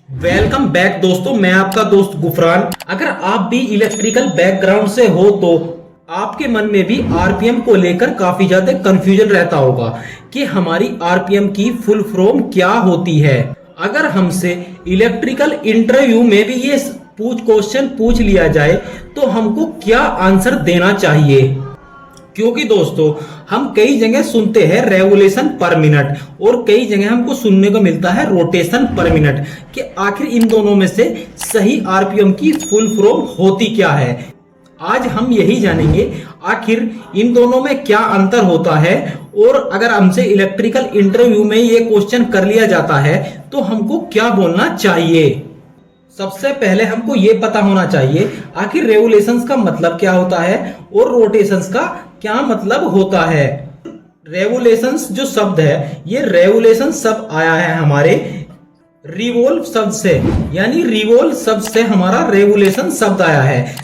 Welcome back दोस्तों, मैं आपका दोस्त गुफरान। अगर आप भी इलेक्ट्रिकल बैकग्राउंड से हो तो आपके मन में भी आरपीएम को लेकर काफी ज्यादा कंफ्यूजन रहता होगा कि हमारी आरपीएम की फुल फॉर्म क्या होती है। अगर हमसे इलेक्ट्रिकल इंटरव्यू में भी ये क्वेश्चन पूछ लिया जाए तो हमको क्या आंसर देना चाहिए, क्योंकि दोस्तों हम कई जगह सुनते हैं रेवोल्यूशन पर मिनट और कई जगह हमको सुनने को मिलता है रोटेशन पर मिनट कि आखिर इन दोनों में से सही आरपीएम की फुल फॉर्म होती क्या है। आज हम यही जानेंगे आखिर इन दोनों में क्या अंतर होता है, और अगर हमसे इलेक्ट्रिकल इंटरव्यू में ये क्वेश्चन कर लिया जाता है तो हमको क्या बोलना चाहिए। सबसे पहले हमको ये पता होना चाहिए आखिर रेवोल्यूशंस का मतलब क्या होता है और रोटेशंस का क्या मतलब होता है। रेवोल्यूशंस जो शब्द है, ये रेवोल्यूशन शब्द आया है हमारे रिवोल्व शब्द से, यानी रिवोल्व शब्द से हमारा रेवोल्यूशन शब्द आया है।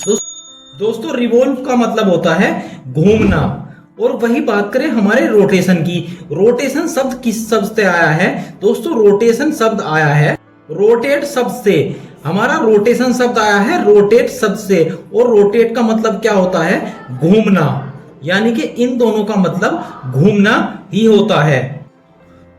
दोस्तों रिवोल्व का मतलब होता है घूमना। और वही बात करें हमारे रोटेशन की, रोटेशन शब्द किस शब्द से आया है दोस्तों? रोटेशन शब्द आया है रोटेट शब्द से। हमारा रोटेशन शब्द आया है रोटेट शब्द से, और रोटेट का मतलब क्या होता है? घूमना, यानी कि इन दोनों का मतलब घूमना ही होता है।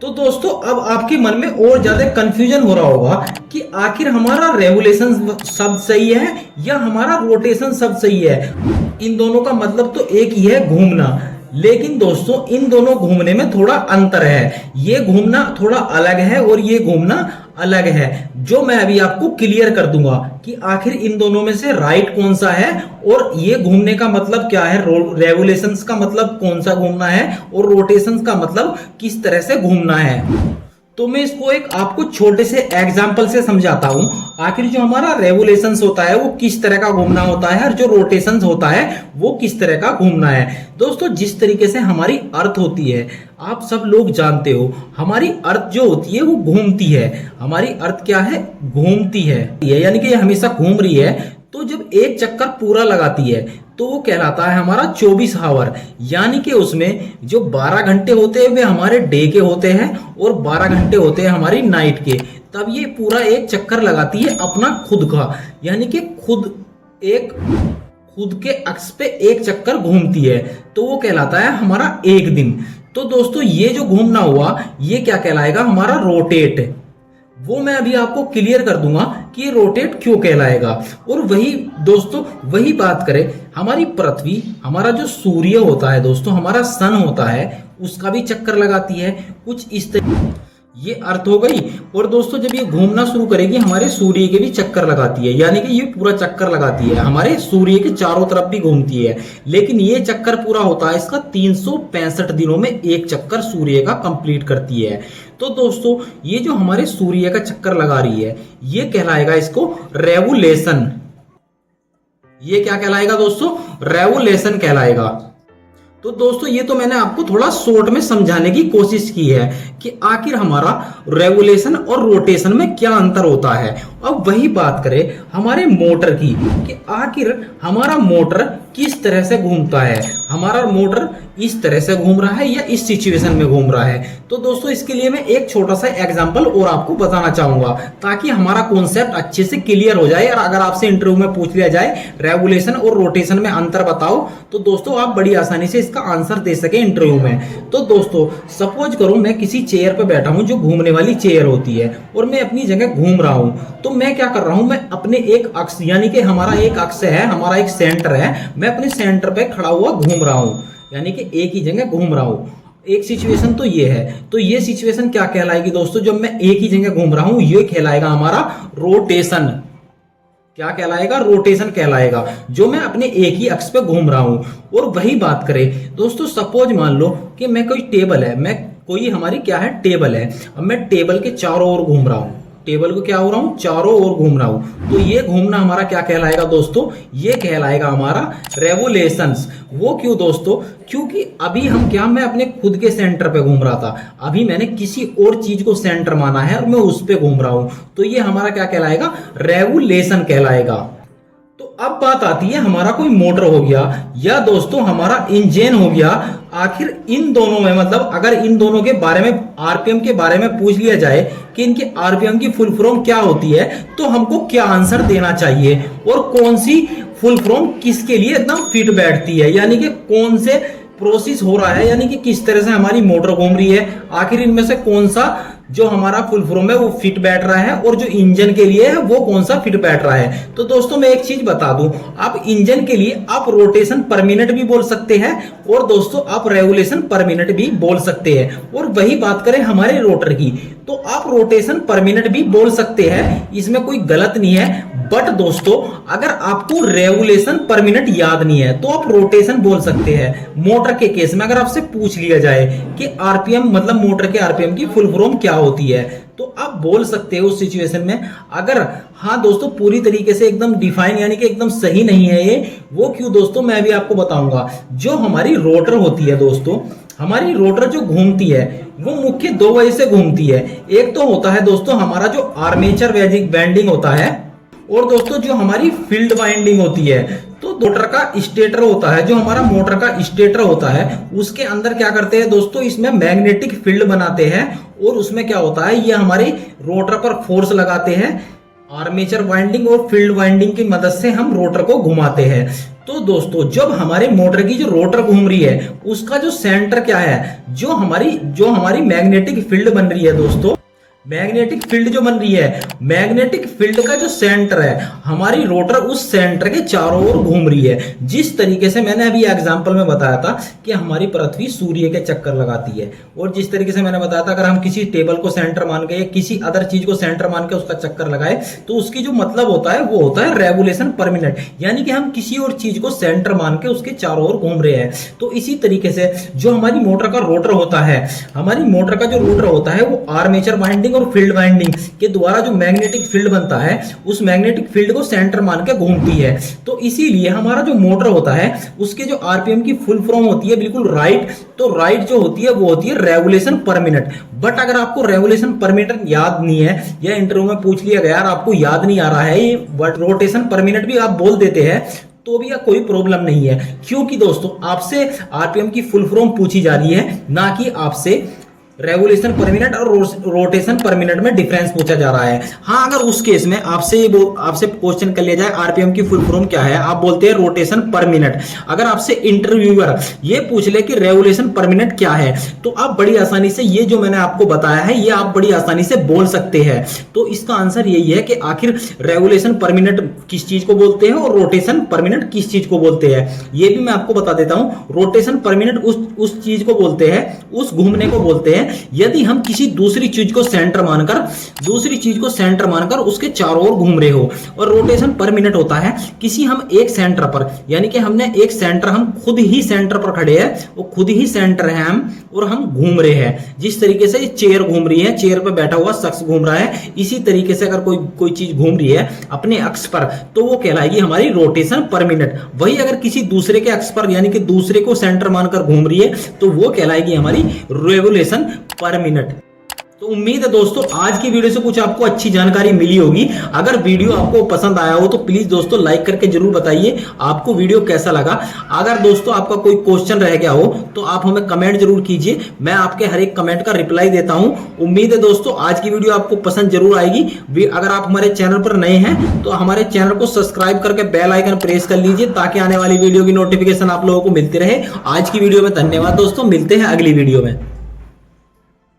तो दोस्तों अब आपके मन में और ज्यादा कंफ्यूजन हो रहा होगा कि आखिर हमारा रेवोल्यूशन शब्द सही है या हमारा रोटेशन शब्द सही है। इन दोनों का मतलब तो एक ही है, घूमना। लेकिन दोस्तों इन दोनों घूमने में थोड़ा अंतर है। ये घूमना थोड़ा अलग है और ये घूमना अलग है, जो मैं अभी आपको क्लियर कर दूंगा कि आखिर इन दोनों में से राइट कौन सा है और ये घूमने का मतलब क्या है, रेवोल्यूशंस का मतलब कौन सा घूमना है और रोटेशंस का मतलब किस तरह से घूमना है। तो मैं इसको एक आपको छोटे से एग्जाम्पल से समझाता हूं। आखिर जो हमारा रेवोल्यूशंस होता है वो किस तरह का घूमना होता है और जो रोटेशंस होता है वो किस तरह का घूमना है। दोस्तों जिस तरीके से हमारी अर्थ होती है, आप सब लोग जानते हो, हमारी अर्थ जो होती है वो घूमती है। हमारी अर्थ क्या है? घूमती है, यानी कि ये हमेशा घूम रही है। तो जब एक चक्कर पूरा लगाती है तो वो कहलाता है हमारा 24 आवर, यानी कि उसमें जो 12 घंटे होते हैं वे हमारे डे के होते हैं और 12 घंटे होते हैं हमारी नाइट के। तब ये पूरा एक चक्कर लगाती है अपना खुद का, यानी कि खुद के अक्ष पे एक चक्कर घूमती है, तो वो कहलाता है हमारा एक दिन। तो दोस्तों ये जो घूमना हुआ ये क्या कहलाएगा? हमारा रोटेट। वो मैं अभी आपको क्लियर कर दूंगा कि ये रोटेट क्यों कहलाएगा। और वही दोस्तों वही बात करें हमारी पृथ्वी, हमारा जो सूर्य होता है दोस्तों, हमारा सन होता है, उसका भी चक्कर लगाती है कुछ इस तरह। ये अर्थ हो गई। और दोस्तों जब ये घूमना शुरू करेगी हमारे सूर्य के भी चक्कर लगाती है, यानी कि ये पूरा चक्कर लगाती है, हमारे सूर्य के चारों तरफ भी घूमती है। लेकिन ये चक्कर पूरा होता है इसका 365 दिनों में एक चक्कर सूर्य का कंप्लीट करती है। तो दोस्तों ये जो हमारे सूर्य का चक्कर लगा रही है ये कहलाएगा इसको रेवोल्यूशन। ये क्या कहलाएगा दोस्तों? रेवोल्यूशन कहलाएगा। तो दोस्तों ये तो मैंने आपको थोड़ा शॉर्ट में समझाने की कोशिश की है कि आखिर हमारा रेवोल्यूशन और रोटेशन में क्या अंतर होता है। अब वही बात करें हमारे मोटर की कि आखिर हमारा मोटर किस तरह से घूमता है। हमारा मोटर इस तरह से घूम रहा है या इस सिचुएशन में घूम रहा है। तो दोस्तों इसके लिए मैं एक छोटा सा एग्जांपल और आपको बताना चाहूंगा ताकि हमारा कॉन्सेप्ट अच्छे से क्लियर हो जाए। और अगर आपसे इंटरव्यू में पूछ लिया जाए रेवोल्यूशन और रोटेशन में अंतर बताओ, तो दोस्तों आप बड़ी आसानी से इसका आंसर दे सके इंटरव्यू में। तो दोस्तों सपोज करो मैं किसी चेयर पे बैठा हूं जो घूमने वाली चेयर होती है और मैं अपनी जगह घूम रहा हूं। तो मैं क्या कर रहा हूं, मैं अपने एक अक्ष, यानी कि हमारा एक अक्ष है, हमारा एक सेंटर है, मैं अपने सेंटर पे खड़ा हुआ घूम रहा हूं, यानी कि एक ही जगह घूम रहा हूं। एक सिचुएशन तो ये है। तो ये सिचुएशन क्या कहलाएगी दोस्तों? जब मैं एक ही जगह घूम रहा हूं ये कहलाएगा हमारा रोटेशन। क्या कहलाएगा? रोटेशन कहलाएगा, जो मैं अपने एक ही अक्ष पे घूम रहा हूं। और वही बात करें दोस्तों, सपोज मान लो कि मैं कोई टेबल है, मैं कोई हमारी क्या है टेबल है, अब मैं टेबल के चारों ओर घूम रहा हूं, टेबल को क्या हो रहा हूं चारों ओर घूम रहा हूं। तो ये घूमना हमारा क्या कहलाएगा दोस्तों? ये कहलाएगा हमारा रेवोल्यूशंस। वो क्यों दोस्तों? क्योंकि अभी हम क्या, मैं अपने खुद के सेंटर पे घूम रहा था, अभी मैंने किसी और चीज को सेंटर माना है और मैं उस पे घूम रहा हूं। तो ये हमारा क्या कहलाएगा? रेवोल्यूशन कहलाएगा। तो अब बात आती है हमारा कोई मोटर हो गया या दोस्तों हमारा इंजन हो गया। आखिर इन दोनों में मतलब अगर इन दोनों के बारे में आरपीएम के बारे में पूछ लिया जाए कि इनके आरपीएम की फुल फॉर्म क्या होती है, तो हमको क्या आंसर देना चाहिए और कौन सी फुल फॉर्म किसके लिए एकदम फिट बैठती है, यानी कि कौन से प्रोसेस हो रहा है, यानी कि किस तरह से हमारी मोटर घूम रही है, आखिर इनमें से कौन सा जो हमारा फुल फॉर्म है वो फिट बैठ रहा है और जो इंजन के लिए है वो कौन सा फिट बैठ रहा है। तो दोस्तों मैं एक चीज बता दूं, आप इंजन के लिए आप रोटेशन पर मिनट भी बोल सकते हैं और दोस्तों आप रेवोल्यूशन पर मिनट भी बोल सकते हैं। और वही बात करें हमारे रोटर की, तो आप रोटेशन पर मिनट भी बोल सकते हैं, इसमें कोई गलत नहीं है। बट दोस्तों अगर आपको रेवोल्यूशन पर मिनट याद नहीं है तो आप रोटेशन बोल सकते हैं। मोटर के केस में अगर आपसे पूछ लिया जाए कि आरपीएम मतलब मोटर के आरपीएम की फुल फॉर्म क्या होती है, तो आप बोल सकते हो उस सिचुएशन में। अगर हाँ दोस्तों पूरी तरीके से एकदम डिफाइन यानी कि एकदम सही नहीं है ये, वो क्यों दोस्तों मैं भी आपको बताऊंगा। जो हमारी रोटर होती है दोस्तों, हमारी रोटर जो घूमती है वो मुख्य दो वजह से घूमती है। एक तो होता है दोस्तों हमारा जो आर्मेचर वाइंडिंग होता है, और दोस्तों जो हमारी फील्ड वाइंडिंग होती है। तो मोटर का स्टेटर होता है, जो हमारा मोटर का स्टेटर होता है उसके अंदर क्या करते हैं दोस्तों, इसमें मैग्नेटिक फील्ड बनाते हैं और उसमें क्या होता है ये हमारे रोटर पर फोर्स लगाते हैं। आर्मेचर वाइंडिंग और फील्ड वाइंडिंग की मदद से हम रोटर को घुमाते हैं। तो दोस्तों जब हमारे मोटर की जो रोटर घूम रही है उसका जो सेंटर क्या है, जो हमारी मैग्नेटिक फील्ड बन रही है दोस्तों, मैग्नेटिक फील्ड जो बन रही है, मैग्नेटिक फील्ड का जो सेंटर है, हमारी रोटर उस सेंटर के चारों ओर घूम रही है। जिस तरीके से मैंने अभी एग्जांपल में बताया था कि हमारी पृथ्वी सूर्य के चक्कर लगाती है, और जिस तरीके से मैंने बताया था अगर हम किसी टेबल को सेंटर मान के या किसी अदर चीज को सेंटर मान के उसका चक्कर लगाए तो उसकी जो मतलब होता है वो होता है रेवोल्यूशन पर मिनट, यानी कि हम किसी और चीज को सेंटर मान के उसके चारों ओर घूम रहे हैं। तो इसी तरीके से जो हमारी मोटर का रोटर होता है, हमारी मोटर का जो रोटर होता है वो आर्मेचर वाइंडिंग और फील्ड वाइंडिंग के द्वारा जो मैग्नेटिक फील्ड बनता है उस मैग्नेटिक फील्ड को सेंटर मान के घूमती है। तो इसीलिए हमारा जो मोटर होता है उसके जो आरपीएम की फुल फॉर्म होती है बिल्कुल राइट, तो राइट जो होती है वो होती है रेवोल्यूशन पर मिनट। बट अगर आपको रेवोल्यूशन पर मिनट याद नहीं है या इंटरव्यू में पूछ लिया गया और आपको याद नहीं आ रहा है ये बट रोटेशन पर मिनट भी आप बोल देते हैं तो भी कोई प्रॉब्लम नहीं है, क्योंकि दोस्तों आपसे आरपीएम की फुल फॉर्म पूछी जा रही है, ना कि आपसे रेवोल्यूशन पर मिनट और रोटेशन पर मिनट में डिफरेंस पूछा जा रहा है। हाँ अगर उस केस में आपसे क्वेश्चन कर लिया जाए आरपीएम की फुल फॉर्म क्या है, आप बोलते हैं रोटेशन पर मिनट। अगर आपसे इंटरव्यूअर ये पूछ ले कि रेवोल्यूशन पर मिनट क्या है, तो आप बड़ी आसानी से ये जो मैंने आपको बताया है ये आप बड़ी आसानी से बोल सकते हैं। तो इसका आंसर यही है कि आखिर रेवोल्यूशन पर मिनट किस चीज को बोलते हैं और रोटेशन पर मिनट किस चीज को बोलते हैं। ये भी मैं आपको बता देता हूं, रोटेशन पर मिनट उस चीज को बोलते हैं, उस घूमने को बोलते हैं यदि हम किसी दूसरी चीज को सेंटर मानकर उसके चारों ओर घूम रहे हो। और रोटेशन पर मिनट होता है किसी हम एक सेंटर पर, यानी कि हमने एक सेंटर, हम खुद ही सेंटर पर खड़े हैं, वो खुद ही सेंटर है हम और हम घूम रहे हैं। जिस तरीके से चेयर घूम रही है, चेयर पर बैठा हुआ शख्स घूम रहा है, इसी तरीके से अगर कोई चीज घूम रही है अपने अक्ष पर तो वो कहलाएगी हमारी रोटेशन पर मिनट। वही अगर किसी दूसरे के अक्ष पर यानी कि दूसरे को सेंटर मानकर घूम रही है तो वो कहलाएगी हमारी रेवोल्यूशन पर मिनट। तो उम्मीद है दोस्तों आज की वीडियो से कुछ आपको अच्छी जानकारी मिली होगी। अगर वीडियो आपको पसंद आया हो तो प्लीज दोस्तों लाइक करके जरूर बताइए आपको वीडियो कैसा लगा। अगर दोस्तों आपका कोई क्वेश्चन रह गया हो तो आप हमें कमेंट जरूर कीजिए, मैं आपके हर एक कमेंट का रिप्लाई देता हूं। उम्मीद है दोस्तों आज की वीडियो आपको पसंद जरूर आएगी। अगर आप हमारे चैनल पर नए हैं तो हमारे चैनल को सब्सक्राइब करके बेल आइकन प्रेस कर लीजिए ताकि आने वाली वीडियो की नोटिफिकेशन आप लोगों को मिलती रहे। आज की वीडियो में धन्यवाद दोस्तों, मिलते हैं अगली वीडियो में।